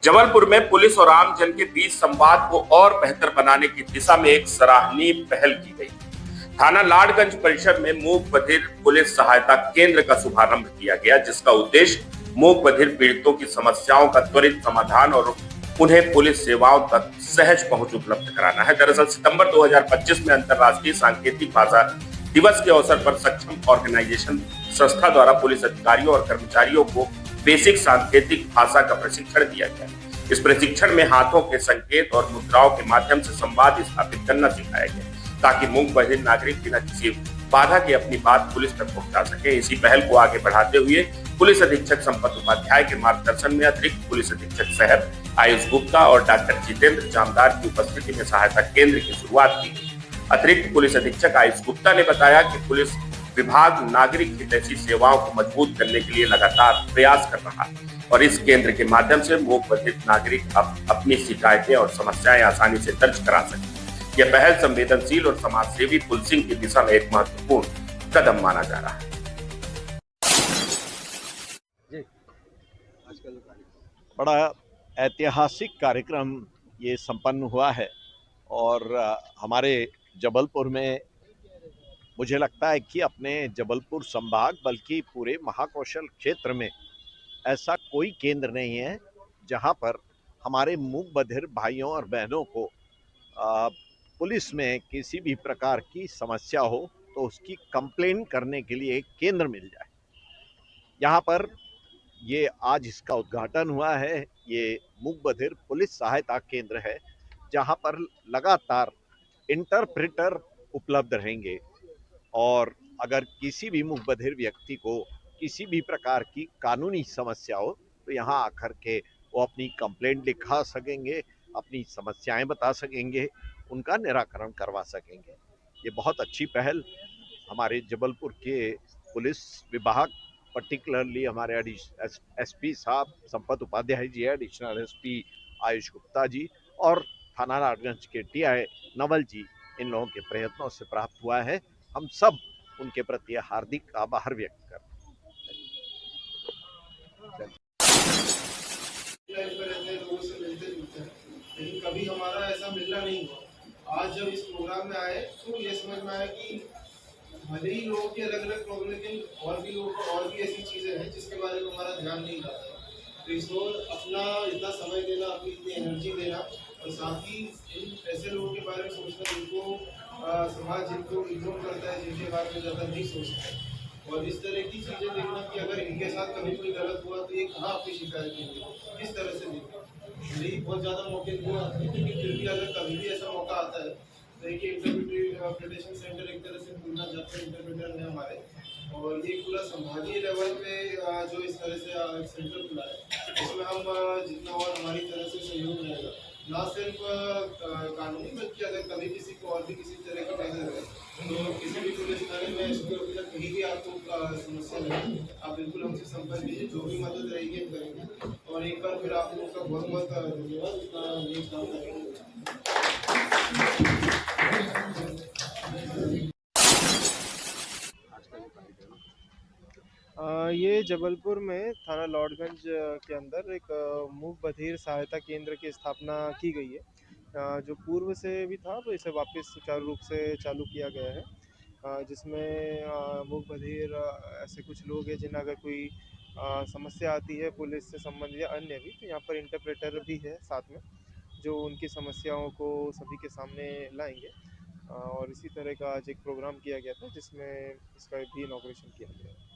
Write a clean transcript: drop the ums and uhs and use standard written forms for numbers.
जबलपुर में पुलिस और आम जन के बीच संवाद को और बेहतर बनाने की दिशा में एक सराहनीय पहल की गई। थाना लाडगंज परिसर में मूक बधिर पुलिस सहायता केंद्र का शुभारंभ किया गया, जिसका उद्देश्य मूक बधिर पीड़ितों की समस्याओं का त्वरित समाधान और उन्हें पुलिस सेवाओं तक सहज पहुंच उपलब्ध कराना है। दरअसल सितंबर 2025 में अंतर्राष्ट्रीय सांकेतिक भाषा दिवस के अवसर पर सक्षम ऑर्गेनाइजेशन संस्था द्वारा पुलिस अधिकारियों और कर्मचारियों को बेसिक सांकेतिक भाषा का प्रशिक्षण दिया गया। इस प्रशिक्षण में हाथों के संकेत और मुद्राओं के माध्यम से संवाद स्थापित करना सिखाया गया, ताकि मूक बधिर नागरिक बिना किसी बाधा के अपनी बात पुलिस तक पहुंचा सके। इसी पहल को आगे बढ़ाते हुए पुलिस अधीक्षक संपत उपाध्याय के मार्गदर्शन में अतिरिक्त पुलिस अधीक्षक शहर आयुष गुप्ता और डॉक्टर जितेंद्र जामदार की उपस्थिति में सहायता केंद्र की शुरुआत की गई। अतिरिक्त पुलिस अधीक्षक आयुष गुप्ता ने बताया कि पुलिस विभाग नागरिक हितैषी सेवाओं को मजबूत करने के लिए लगातार प्रयास कर रहा है और इस केंद्र के माध्यम से मूक बधिर नागरिक अपनी शिकायतें और समस्याएं आसानी से दर्ज करा सके। यह पहल संवेदनशील और समाजसेवी पुलिसिंग की दिशा में एक महत्वपूर्ण कदम माना जा रहा है। बड़ा ऐतिहासिक कार्यक्रम ये संपन्न हुआ है और हमारे जबलपुर में मुझे लगता है कि अपने जबलपुर संभाग बल्कि पूरे महाकौशल क्षेत्र में ऐसा कोई केंद्र नहीं है जहां पर हमारे मूक बधिर भाइयों और बहनों को पुलिस में किसी भी प्रकार की समस्या हो तो उसकी कंप्लेन करने के लिए एक केंद्र मिल जाए। यहाँ पर ये आज इसका उद्घाटन हुआ है। ये मूक बधिर पुलिस सहायता केंद्र है जहाँ पर लगातार इंटरप्रेटर उपलब्ध रहेंगे और अगर किसी भी मूक बधिर व्यक्ति को किसी भी प्रकार की कानूनी समस्या हो तो यहाँ आकर के वो अपनी कंप्लेंट लिखा सकेंगे, अपनी समस्याएं बता सकेंगे, उनका निराकरण करवा सकेंगे। ये बहुत अच्छी पहल हमारे जबलपुर के पुलिस विभाग, पर्टिकुलरली हमारे एसपी साहब संपत उपाध्याय जी, एडिशनल एसपी आयुष गुप्ता जी और थाना लाडगंज के टीआई नवल जी, इन लोगों के प्रयत्नों से प्राप्त हुआ है। हम सब उनके प्रति हार्दिक आभार व्यक्त करते हैं। लेकिन कभी हमारा ऐसा मिलना नहीं हुआ। आज जब इस प्रोग्राम में आए तो ये समझ में आया कि भले ही लोगों की अलग अलग प्रॉब्लम, लेकिन और भी लोगों को और भी ऐसी चीज़ें हैं जिसके बारे में हमारा ध्यान नहीं जाता। तो इस ओर अपना इतना समय देना, अपनी इतनी एनर्जी देना और साथ ही इन ऐसे लोगों के बारे में सोचना जिनको समाज जिनको इग्नोर करता है, जिनके बारे में ज़्यादा नहीं सोचता है, और इस तरह की चीज़ें देखना कि अगर इनके साथ कभी कोई गलत हुआ तो ये कहाँ अपनी शिकायत देंगे, किस तरह से देंगे। नहीं बहुत ज़्यादा मौके नहीं आते हैं, लेकिन फिर भी अगर कभी भी ऐसा मौका आता है तो एक इंटरप्रिटेशन सेंटर एक तरह से खुलना चाहते हैं, इंटरप्रेटर हैं हमारे, और ये पूरा संभागीय लेवल पे जो इस तरह से सेंटर खुला है, इसमें हम जितना और हमारी तरह से सहयोग रहेगा, ना सिर्फ कानूनी बल्कि अगर कभी किसी को और भी किसी तरह की पहल है तो किसी भी पुलिस थाने में कहीं भी आपको समस्या नहीं, आप बिल्कुल हमसे संपर्क कीजिए, जो भी मदद रहेगी हम करेंगे। और एक बार फिर आप लोगों का बहुत बहुत धन्यवाद इतना ये काम करेंगे। ये जबलपुर में थाना लॉर्डगंज के अंदर एक मूक बधिर सहायता केंद्र की स्थापना की गई है, जो पूर्व से भी था तो इसे वापस सुचारू रूप से चालू किया गया है, जिसमें मूक बधिर ऐसे कुछ लोग हैं जिन्हें अगर कोई समस्या आती है पुलिस से संबंधित या अन्य भी, तो यहाँ पर इंटरप्रेटर भी है साथ में जो उनकी समस्याओं को सभी के सामने लाएंगे। और इसी तरह का आज एक प्रोग्राम किया गया था जिसमें इसका भी इनॉग्रेशन किया गया।